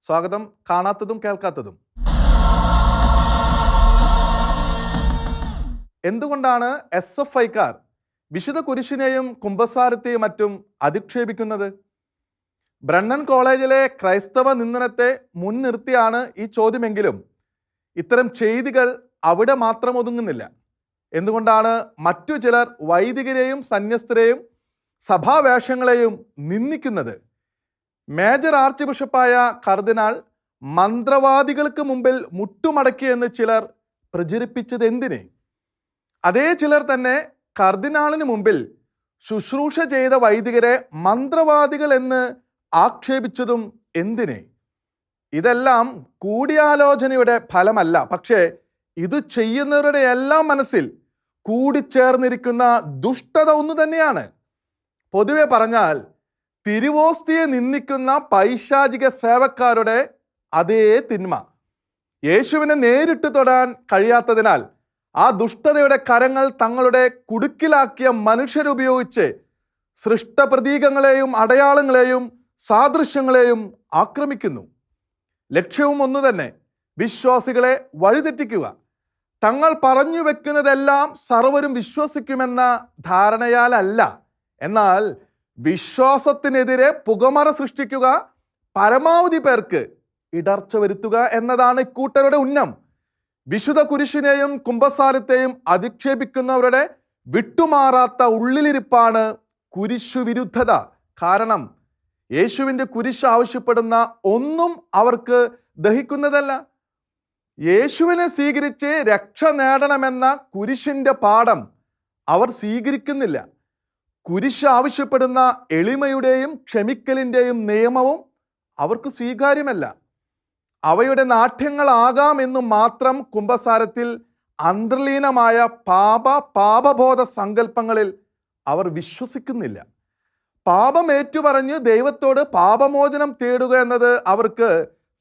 സ്വാഗതം. കാണാത്തതും കേൾക്കാത്തതും. എന്തുകൊണ്ടാണ് SFIക്കാർ വിശുദ്ധ കുരിശിനെയും കുമ്പസാരത്തെയും മറ്റും അധിക്ഷേപിക്കുന്നത്? ബ്രണ്ണൻ കോളേജിലെ ക്രൈസ്തവ നിന്ദനത്തെ മുൻനിർത്തിയാണ് ഈ ചോദ്യമെങ്കിലും ഇത്തരം ചെയ്തികൾ അവിടെ മാത്രം ഒതുങ്ങുന്നില്ല. എന്തുകൊണ്ടാണ് മറ്റു ചിലർ വൈദികരെയും സന്യസ്തരെയും സഭാവേഷങ്ങളെയും നിന്ദിക്കുന്നത്? മേജർ ആർച്ച് ബിഷപ്പായ കർദിനാൾ മന്ത്രവാദികൾക്ക് മുമ്പിൽ മുട്ടുമടക്കിയെന്ന് ചിലർ പ്രചരിപ്പിച്ചത് എന്തിനെ? അതേ ചിലർ തന്നെ കർദിനാളിന് മുമ്പിൽ ശുശ്രൂഷ ചെയ്ത വൈദികരെ മന്ത്രവാദികൾ എന്ന് ആക്ഷേപിച്ചതും എന്തിനെ? ഇതെല്ലാം കൂടിയാലോചനയുടെ ഫലമല്ല, പക്ഷേ ഇത് ചെയ്യുന്നവരുടെ എല്ലാം മനസ്സിൽ കൂടിച്ചേർന്നിരിക്കുന്ന ദുഷ്ടത ഒന്നു തന്നെയാണ്. പൊതുവെ പറഞ്ഞാൽ തിരുവോസ്തിയെ നിന്ദിക്കുന്ന പൈശാചിക സേവക്കാരുടെ അതേ തിന്മ യേശുവിനെ നേരിട്ട് തൊടാൻ കഴിയാത്തതിനാൽ ആ ദുഷ്ടതയുടെ കരങ്ങൾ തങ്ങളുടെ കുടുക്കിലാക്കിയ മനുഷ്യരുപയോഗിച്ച് സൃഷ്ടപ്രതീകങ്ങളെയും അടയാളങ്ങളെയും സാദൃശ്യങ്ങളെയും ആക്രമിക്കുന്നു. ലക്ഷ്യവും ഒന്നു തന്നെ, വിശ്വാസികളെ വഴിതെറ്റിക്കുക. തങ്ങൾ പറഞ്ഞു വെക്കുന്നതെല്ലാം സർവരും വിശ്വസിക്കുമെന്ന ധാരണയാലല്ല, എന്നാൽ വിശ്വാസത്തിനെതിരെ പുകമറ സൃഷ്ടിക്കുക, പരമാവധി പേർക്ക് ഇടർച്ച വരുത്തുക എന്നതാണ് ഇക്കൂട്ടരുടെ ഉന്നം. വിശുദ്ധ കുരിശിനെയും കുമ്പസാരത്തെയും അധിക്ഷേപിക്കുന്നവരുടെ വിട്ടുമാറാത്ത ഉള്ളിലിരിപ്പാണ് കുരിശു വിരുദ്ധത. കാരണം യേശുവിൻ്റെ കുരിശ് ആവശ്യപ്പെടുന്ന ഒന്നും അവർക്ക് ദഹിക്കുന്നതല്ല. യേശുവിനെ സ്വീകരിച്ച് രക്ഷ നേടണമെന്ന കുരിശിൻ്റെ പാഠം അവർ സ്വീകരിക്കുന്നില്ല. കുരിശ് ആവശ്യപ്പെടുന്ന എളിമയുടെയും ക്ഷമിക്കലിൻ്റെയും നിയമവും അവർക്ക് സ്വീകാര്യമല്ല. അവയുടെ നാട്യങ്ങളാകാം എന്ന് മാത്രം കുമ്പസാരത്തിൽ അന്തർലീനമായ പാപബോധ സങ്കല്പങ്ങളിൽ അവർ വിശ്വസിക്കുന്നില്ല. പാപം ഏറ്റുപറഞ്ഞ് ദൈവത്തോട് പാപമോചനം തേടുക എന്നത് അവർക്ക്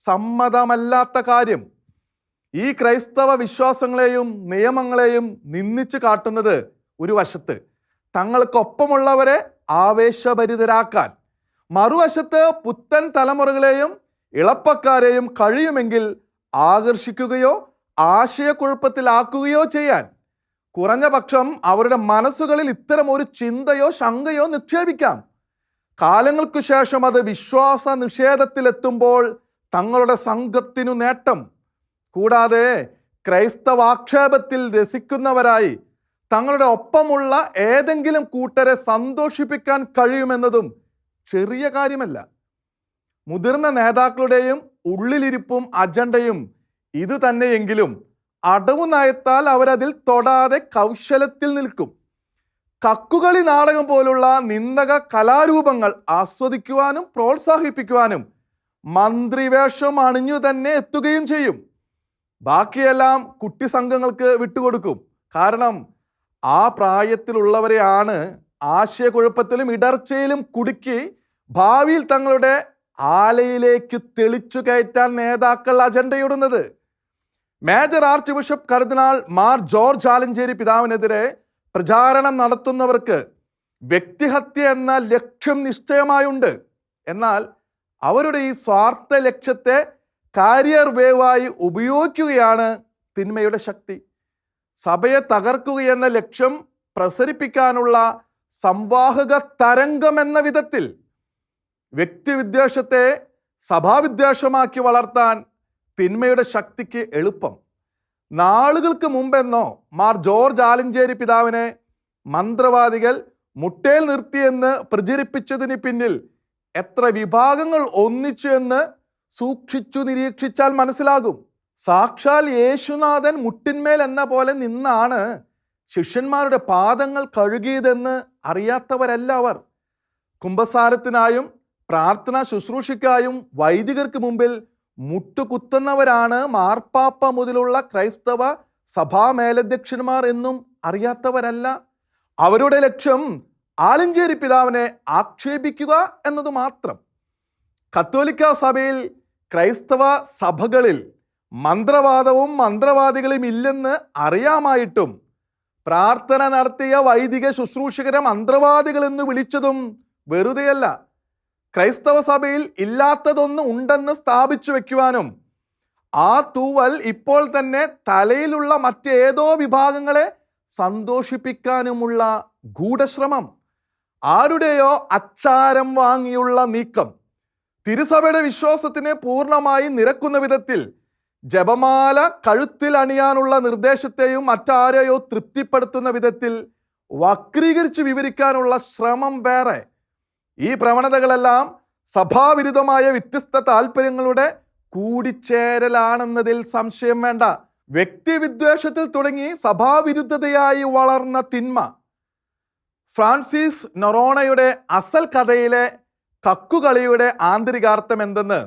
സമ്മതമല്ലാത്ത കാര്യം. ഈ ക്രൈസ്തവ വിശ്വാസങ്ങളെയും നിയമങ്ങളെയും നിന്ദിച്ചു കാട്ടുന്നത് ഒരു വശത്ത്, തങ്ങൾക്കൊപ്പമുള്ളവരെ ആവേശഭരിതരാക്കാൻ, മറുവശത്ത് പുത്തൻ തലമുറകളെയും ഇളപ്പക്കാരെയും കഴിയുമെങ്കിൽ ആകർഷിക്കുകയോ ആശയക്കുഴപ്പത്തിലാക്കുകയോ ചെയ്യാൻ കുറഞ്ഞ പക്ഷം അവരുടെ മനസ്സുകളിൽ ഇത്തരം ഒരു ചിന്തയോ ശങ്കയോ നിക്ഷേപിക്കാം. കാലങ്ങൾക്കു ശേഷം അത് വിശ്വാസ നിഷേധത്തിലെത്തുമ്പോൾ തങ്ങളുടെ സംഘത്തിനു നേട്ടം. കൂടാതെ ക്രൈസ്തവാക്ഷേപത്തിൽ രസിക്കുന്നവരായി തങ്ങളുടെ ഒപ്പമുള്ള ഏതെങ്കിലും കൂട്ടരെ സന്തോഷിപ്പിക്കാൻ കഴിയുമെന്നതും ചെറിയ കാര്യമല്ല. മുതിർന്ന നേതാക്കളുടെയും ഉള്ളിലിരിപ്പും അജണ്ടയും ഇത് തന്നെയെങ്കിലും അടവു നയത്താൽ അവരതിൽ തൊടാതെ കൗശലത്തിൽ നിൽക്കും. കക്കുകളി നാടകം പോലുള്ള നിന്ദക കലാരൂപങ്ങൾ ആസ്വദിക്കുവാനും പ്രോത്സാഹിപ്പിക്കുവാനും മന്ത്രിവേഷം അണിഞ്ഞു തന്നെ എത്തുകയും ചെയ്യും. ബാക്കിയെല്ലാം കുട്ടി സംഘങ്ങൾക്ക് വിട്ടുകൊടുക്കും. കാരണം ആ പ്രായത്തിലുള്ളവരെയാണ് ആശയക്കുഴപ്പത്തിലും ഇടർച്ചയിലും കുടുക്കി ഭാവിയിൽ തങ്ങളുടെ ആലയിലേക്ക് തെളിച്ചു കയറ്റാൻ നേതാക്കൾ അജണ്ടയിടുന്നത്. മേജർ ആർച്ച് ബിഷപ്പ് കർദിനാൾ മാർ ജോർജ് ആലഞ്ചേരി പിതാവിനെതിരെ പ്രചാരണം നടത്തുന്നവർക്ക് വ്യക്തിഹത്യ എന്ന ലക്ഷ്യം നിശ്ചയമായുണ്ട്. എന്നാൽ അവരുടെ ഈ സ്വാർത്ഥ ലക്ഷ്യത്തെ കാരിയർ വേവായി ഉപയോഗിക്കുകയാണ് തിന്മയുടെ ശക്തി. സഭയെ തകർക്കുകയെന്ന ലക്ഷ്യം പ്രസരിപ്പിക്കാനുള്ള സംവാഹക തരംഗം എന്ന വിധത്തിൽ വ്യക്തിവിദ്വേഷത്തെ സഭാവിദ്വേഷമാക്കി വളർത്താൻ തിന്മയുടെ ശക്തിക്ക് എളുപ്പം. നാളുകൾക്ക് മുമ്പെന്നോ മാർ ജോർജ് ആലഞ്ചേരി പിതാവിനെ മന്ത്രവാദികൾ മുട്ടേൽ നിർത്തിയെന്ന് പ്രചരിപ്പിച്ചതിന് പിന്നിൽ എത്ര വിഭാഗങ്ങൾ ഒന്നിച്ചു എന്ന് സൂക്ഷിച്ചു നിരീക്ഷിച്ചാൽ മനസ്സിലാകും. സാക്ഷാൽ യേശുനാഥൻ മുട്ടിന്മേൽ എന്ന പോലെ നിന്നാണ് ശിഷ്യന്മാരുടെ പാദങ്ങൾ കഴുകിയതെന്ന് അറിയാത്തവരല്ല അവർ. കുമ്പസാരത്തിനായും പ്രാർത്ഥന ശുശ്രൂഷയ്ക്കായും വൈദികർക്ക് മുമ്പിൽ മുട്ടുകുത്തുന്നവരാണ് മാർപ്പാപ്പ മുതലുള്ള ക്രൈസ്തവ സഭാ മേലധ്യക്ഷന്മാർ എന്നും അറിയാത്തവരല്ല. അവരുടെ ലക്ഷ്യം ആലഞ്ചേരി പിതാവിനെ ആക്ഷേപിക്കുക എന്നത് മാത്രം. കത്തോലിക്ക സഭയിൽ ക്രൈസ്തവ സഭകളിൽ മന്ത്രവാദവും മന്ത്രവാദികളും ഇല്ലെന്ന് അറിയാമായിട്ടും പ്രാർത്ഥന നടത്തിയ വൈദിക ശുശ്രൂഷകരെ മന്ത്രവാദികൾ എന്ന് വിളിച്ചതും വെറുതെയല്ല. ക്രൈസ്തവ സഭയിൽ ഇല്ലാത്തതൊന്നും ഉണ്ടെന്ന് സ്ഥാപിച്ചു വെക്കുവാനും ആ തൂവൽ ഇപ്പോൾ തന്നെ തലയിലുള്ള മറ്റേതോ വിഭാഗങ്ങളെ സന്തോഷിപ്പിക്കാനുമുള്ള ഗൂഢശ്രമം, ആരുടെയോ അച്ചാരം വാങ്ങിയുള്ള നീക്കം, തിരുസഭയുടെ വിശ്വാസത്തിന് പൂർണ്ണമായി നിരക്കുന്ന വിധത്തിൽ ജപമാല കഴുത്തിൽ അണിയാനുള്ള നിർദ്ദേശത്തെയും മറ്റാരെയോ തൃപ്തിപ്പെടുത്തുന്ന വിധത്തിൽ വക്രീകരിച്ച് വിവരിക്കാനുള്ള ശ്രമം വേറെ. ഈ പ്രവണതകളെല്ലാം സഭാവിരുദ്ധമായ വ്യത്യസ്ത താല്പര്യങ്ങളുടെ കൂടിച്ചേരലാണെന്നതിൽ സംശയം വേണ്ട. വ്യക്തിവിദ്വേഷത്തിൽ തുടങ്ങി സഭാവിരുദ്ധതയായി വളർന്ന തിന്മ ഫ്രാൻസിസ് നൊറോണയുടെ അസൽ കഥയിലെ കക്കുകളിയുടെ ആന്തരികാർത്ഥം എന്തെന്ന്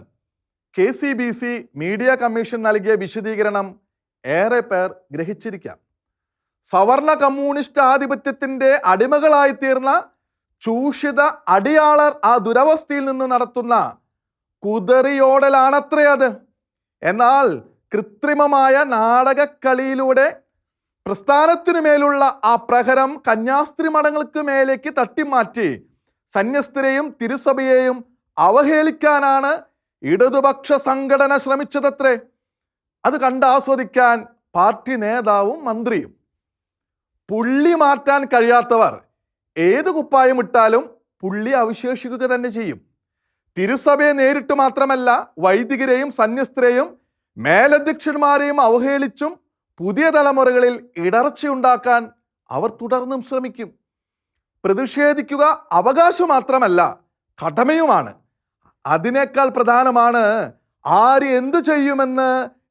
KCBC മീഡിയ കമ്മീഷൻ നൽകിയ വിശദീകരണം ഏറെ പേർ ഗ്രഹിച്ചിരിക്കാം. സവർണ കമ്മ്യൂണിസ്റ്റ് ആധിപത്യത്തിൻ്റെ അടിമകളായിത്തീർന്ന ചൂഷിത അടിയാളർ ആ ദുരവസ്ഥയിൽ നിന്ന് നടത്തുന്ന കുതറിയോടലാണത്രേ അത്. എന്നാൽ കൃത്രിമമായ നാടകക്കളിയിലൂടെ പ്രസ്ഥാനത്തിനു മേലുള്ള ആ പ്രഹരം കന്യാസ്ത്രീ മഠങ്ങൾക്ക് മേലേക്ക് തട്ടിമാറ്റി സന്യസ്തരെയും തിരുസഭയെയും അവഹേളിക്കാനാണ് ഇടതുപക്ഷ സംഘടന ശ്രമിച്ചതത്രേ. അത് കണ്ടാസ്വദിക്കാൻ പാർട്ടി നേതാവും മന്ത്രിയും. പുള്ളി മാറ്റാൻ കഴിയാത്തവർ ഏത് കുപ്പായം ഇട്ടാലും പുള്ളി അവശേഷിക്കുക തന്നെ ചെയ്യും. തിരുസഭയെ നേരിട്ട് മാത്രമല്ല, വൈദികരെയും സന്യസ്തരെയും മേലധ്യക്ഷന്മാരെയും അവഹേളിച്ചും പുതിയ തലമുറകളിൽ ഇടർച്ചയുണ്ടാക്കാൻ അവർ തുടർന്നും ശ്രമിക്കും. പ്രതിഷേധിക്കുക അവകാശം മാത്രമല്ല, കടമയുമാണ്. അതിനേക്കാൾ പ്രധാനമാണ് ആര് എന്തു ചെയ്യുമെന്ന്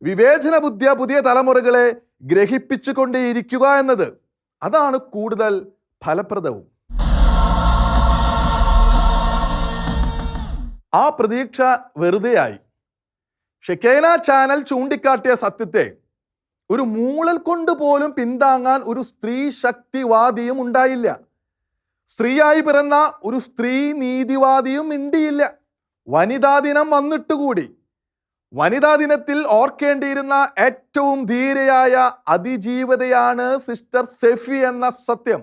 വിവേചന ബുദ്ധിയ പുതിയ തലമുറകളെ ഗ്രഹിപ്പിച്ചു കൊണ്ടേയിരിക്കുക എന്നത്. അതാണ് കൂടുതൽ ഫലപ്രദവും. ആ പ്രതീക്ഷ വെറുതെയായി. ഷെക്കേന ചാനൽ ചൂണ്ടിക്കാട്ടിയ സത്യത്തെ ഒരു മൂളൽ കൊണ്ട് പോലും പിന്താങ്ങാൻ ഒരു സ്ത്രീ ശക്തിവാദിയും ഉണ്ടായില്ല. സ്ത്രീയായി പിറന്ന ഒരു സ്ത്രീ നീതിവാദിയും മിണ്ടിയില്ല. വനിതാ ദിനം വന്നിട്ടുകൂടി. വനിതാ ദിനത്തിൽ ഓർക്കേണ്ടിയിരുന്ന ഏറ്റവും ധീരയായ അതിജീവതയാണ് സിസ്റ്റർ സെഫി എന്ന സത്യം.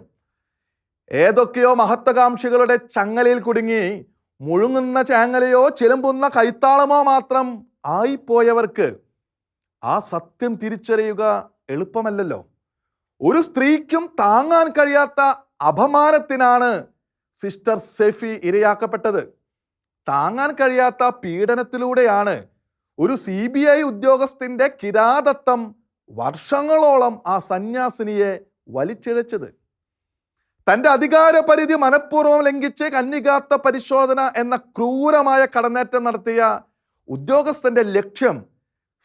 ഏതൊക്കെയോ മഹത്വകാംക്ഷികളുടെ ചങ്ങലയിൽ കുടുങ്ങി മുഴുങ്ങുന്ന ചാങ്ങലയോ ചിലമ്പുന്ന കൈത്താളമോ മാത്രം ആയിപ്പോയവർക്ക് ആ സത്യം തിരിച്ചറിയുക എളുപ്പമല്ലല്ലോ. ഒരു സ്ത്രീക്കും താങ്ങാൻ കഴിയാത്ത അപമാനത്തിനാണ് സിസ്റ്റർ സെഫി ഇരയാക്കപ്പെട്ടത്. താങ്ങാൻ കഴിയാത്ത പീഡനത്തിലൂടെയാണ് ഒരു CBI ഉദ്യോഗസ്ഥന്റെ കിരാതത്വം വർഷങ്ങളോളം ആ സന്യാസിനിയെ വലിച്ചിഴച്ചത്. തൻ്റെ അധികാര പരിധി മനഃപൂർവ്വം ലംഘിച്ച് കന്യകാത്വ പരിശോധന എന്ന ക്രൂരമായ കടന്നേറ്റം നടത്തിയ ഉദ്യോഗസ്ഥന്റെ ലക്ഷ്യം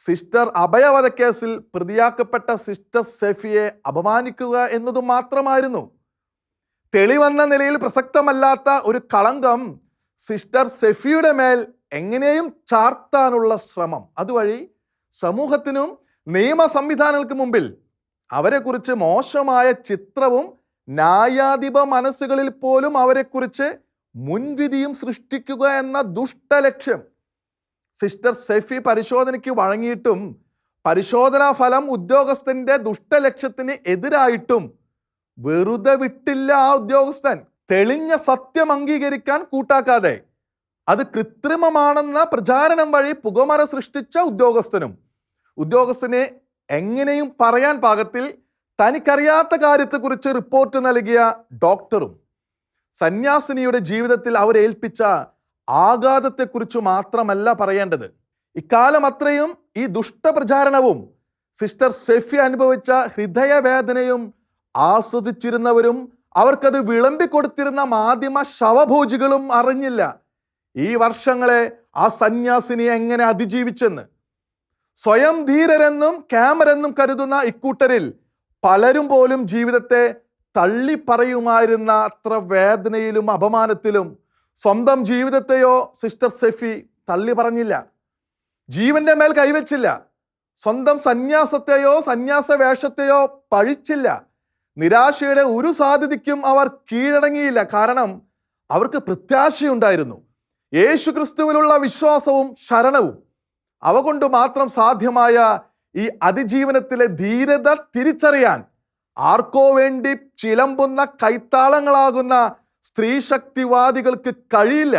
സിസ്റ്റർ അഭയവധക്കേസിൽ പ്രതിയാക്കപ്പെട്ട സിസ്റ്റർ സെഫിയെ അപമാനിക്കുക എന്നതു മാത്രമായിരുന്നു. തെളിവെന്ന നിലയിൽ പ്രസക്തമല്ലാത്ത ഒരു കളങ്കം സിസ്റ്റർ സെഫിയുടെ മേൽ എങ്ങനെയും ചാർത്താനുള്ള ശ്രമം, അതുവഴി സമൂഹത്തിനും നിയമ സംവിധാനങ്ങൾക്ക് മുമ്പിൽ അവരെക്കുറിച്ച് മോശമായ ചിത്രവും ന്യായാധിപ മനസ്സുകളിൽ പോലും അവരെക്കുറിച്ച് മുൻവിധിയും സൃഷ്ടിക്കുക എന്ന ദുഷ്ടലക്ഷ്യം. സിസ്റ്റർ സെഫി പരിശോധനയ്ക്ക് വഴങ്ങിയിട്ടും പരിശോധനാ ഫലം ഉദ്യോഗസ്ഥന്റെ ദുഷ്ടലക്ഷ്യത്തിന് എതിരായിട്ടും വെറുതെ വിട്ടില്ല ആ ഉദ്യോഗസ്ഥൻ. തെളിഞ്ഞ സത്യം അംഗീകരിക്കാൻ കൂട്ടാക്കാതെ അത് കൃത്രിമമാണെന്ന പ്രചാരണം വഴി പുകമറ സൃഷ്ടിച്ച ഉദ്യോഗസ്ഥനെ എങ്ങനെയും പറയാൻ പാകത്തിൽ തനിക്കറിയാത്ത കാര്യത്തെക്കുറിച്ച് റിപ്പോർട്ട് നൽകിയ ഡോക്ടറും സന്യാസിനിയുടെ ജീവിതത്തിൽ അവരേൽപ്പിച്ച ആഘാതത്തെക്കുറിച്ച് മാത്രമല്ല പറയേണ്ടത്. ഇക്കാലം അത്രയും ഈ ദുഷ്ടപ്രചാരണവും സിസ്റ്റർ സെഫി അനുഭവിച്ച ഹൃദയവേദനയും ആസ്വദിച്ചിരുന്നവരും അവർക്കത് വിളമ്പിക്കൊടുത്തിരുന്ന മാധ്യമ ശവഭോജികളും അറിഞ്ഞില്ല ഈ വർഷങ്ങളെ ആ സന്യാസിനി എങ്ങനെ അതിജീവിച്ചെന്ന്. സ്വയം ധീരരെന്നും ക്യാമറെന്നും കരുതുന്ന ഇക്കൂട്ടരിൽ പലരും പോലും ജീവിതത്തെ തള്ളിപ്പറയുമായിരുന്ന അത്ര വേദനയിലും അപമാനത്തിലും സ്വന്തം ജീവിതത്തെയോ സിസ്റ്റർ സെഫി തള്ളി പറഞ്ഞില്ല. ജീവന്റെ മേൽ കൈവച്ചില്ല. സ്വന്തം സന്യാസത്തെയോ സന്യാസ വേഷത്തെയോ പഴിച്ചില്ല. നിരാശയുടെ ഒരു സാധ്യതയ്ക്കും അവർ കീഴടങ്ങിയില്ല. കാരണം അവർക്ക് പ്രത്യാശയുണ്ടായിരുന്നു. യേശു ക്രിസ്തുവിലുള്ള വിശ്വാസവും ശരണവും. അവ കൊണ്ട് മാത്രം സാധ്യമായ ഈ അതിജീവനത്തിലെ ധീരത തിരിച്ചറിയാൻ ആർക്കോ വേണ്ടി ചിലമ്പുന്ന കൈത്താളങ്ങളാകുന്ന സ്ത്രീശക്തിവാദികൾക്ക് കഴിയില്ല.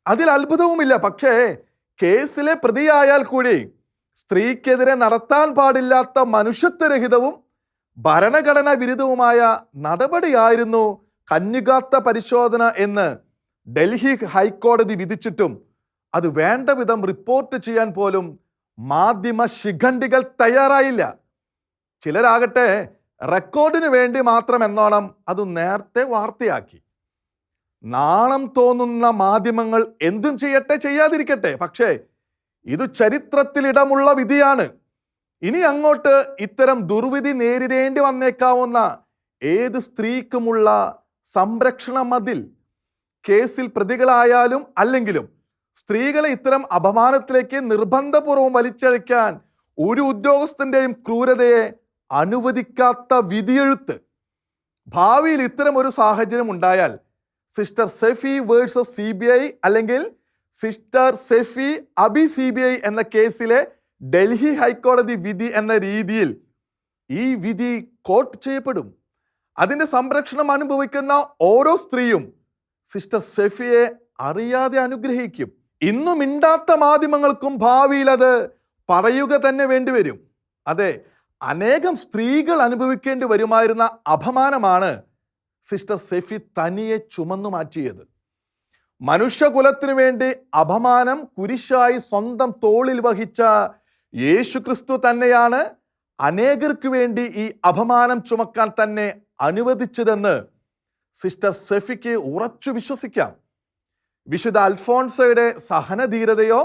അതിൽ അത്ഭുതവുമില്ല. പക്ഷേ കേസിലെ പ്രതിയായാൽ കൂടി സ്ത്രീക്കെതിരെ നടത്താൻ പാടില്ലാത്ത മനുഷ്യത്വരഹിതവും ഭരണഘടനാ വിരുദ്ധവുമായ നടപടിയായിരുന്നു കന്യകാത്വ പരിശോധന എന്ന് ഡൽഹി ഹൈക്കോടതി വിധിച്ചിട്ടും അത് വേണ്ട വിധം റിപ്പോർട്ട് ചെയ്യാൻ പോലും മാധ്യമ ശിഖണ്ഡികൾ തയ്യാറായില്ല. ചിലരാകട്ടെ റെക്കോർഡിന് വേണ്ടി മാത്രം എന്നോണം അത് നേരത്തെ വാർത്തയാക്കി. നാണം തോന്നുന്ന മാധ്യമങ്ങൾ എന്തും ചെയ്യട്ടെ, ചെയ്യാതിരിക്കട്ടെ, പക്ഷേ ഇത് ചരിത്രത്തിലിടമുള്ള വിധിയാണ്. ഇനി അങ്ങോട്ട് ഇത്തരം ദുർവിധി നേരിടേണ്ടി വന്നേക്കാവുന്ന ഏത് സ്ത്രീക്കുമുള്ള സംരക്ഷണ മതിൽ കേസിൽ പ്രതികളായാലും അല്ലെങ്കിലും സ്ത്രീകളെ ഇത്തരം അപമാനത്തിലേക്ക് നിർബന്ധപൂർവ്വം വലിച്ചഴയ്ക്കാൻ ഒരു ഉദ്യോഗസ്ഥന്റെയും ക്രൂരതയെ അനുവദിക്കാത്ത വിധിയെഴുത്ത്. ഭാവിയിൽ ഇത്തരം ഒരു സാഹചര്യം ഉണ്ടായാൽ സിസ്റ്റർ സെഫി വേഴ്സസ് CBI അല്ലെങ്കിൽ സിസ്റ്റർ സെഫി അബി CBI എന്ന കേസിലെ ഡൽഹി ഹൈക്കോടതി വിധി എന്ന രീതിയിൽ ഈ വിധി കോട്ട് ചെയ്യപ്പെടും. അതിന്റെ സംരക്ഷണം അനുഭവിക്കുന്ന ഓരോ സ്ത്രീയും സിസ്റ്റർ സെഫിയെ അറിയാതെ അനുഗ്രഹിക്കും. ഇന്നും മിണ്ടാത്ത മാധ്യമങ്ങൾക്കും ഭാവിയിൽ അത് പറയുക തന്നെ വേണ്ടിവരും. അതെ, അനേകം സ്ത്രീകൾ അനുഭവിക്കേണ്ടി വരുമായിരുന്ന അപമാനമാണ് സിസ്റ്റർ സെഫി തനിയെ ചുമന്നു മാറ്റിയത്. മനുഷ്യകുലത്തിനു വേണ്ടി അപമാനം കുരിശായി സ്വന്തം തോളിൽ വഹിച്ച യേശുക്രിസ്തു തന്നെയാണ് അനേകർക്ക് വേണ്ടി ഈ അപമാനം ചുമക്കാൻ തന്നെ അനുവദിച്ചതെന്ന് സിസ്റ്റർ സെഫിക്ക് ഉറച്ചു വിശ്വസിക്കാം. വിശുദ്ധ അൽഫോൺസയുടെ സഹനധീരതയോ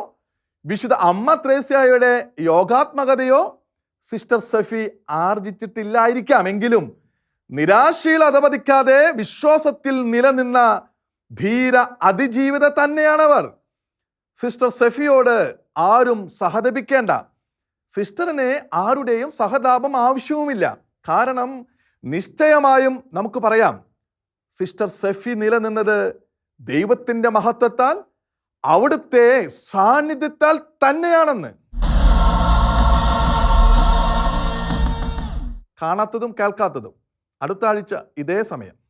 വിശുദ്ധ അമ്മ ത്രേസ്യയുടെ യോഗാത്മകതയോ സിസ്റ്റർ സെഫി ആർജിച്ചിട്ടില്ലായിരിക്കാം. എങ്കിലും നിരാശയിൽ അധപതിക്കാതെ വിശ്വാസത്തിൽ നിലനിന്ന ധീര അതിജീവിത തന്നെയാണവർ. സിസ്റ്റർ സെഫിയോട് ആരും സഹതപിക്കേണ്ട. സിസ്റ്ററിന് ആരുടെയും സഹതാപം ആവശ്യവുമില്ല. കാരണം നിശ്ചയമായും നമുക്ക് പറയാം, സിസ്റ്റർ സെഫി നിലനിന്നത് ദൈവത്തിന്റെ മഹത്വത്താൽ, അവിടുത്തെ സാന്നിധ്യത്താൽ തന്നെയാണെന്ന്. കാണാത്തതും കേൾക്കാത്തതും അടുത്ത ആഴ്ച ഇതേ സമയം.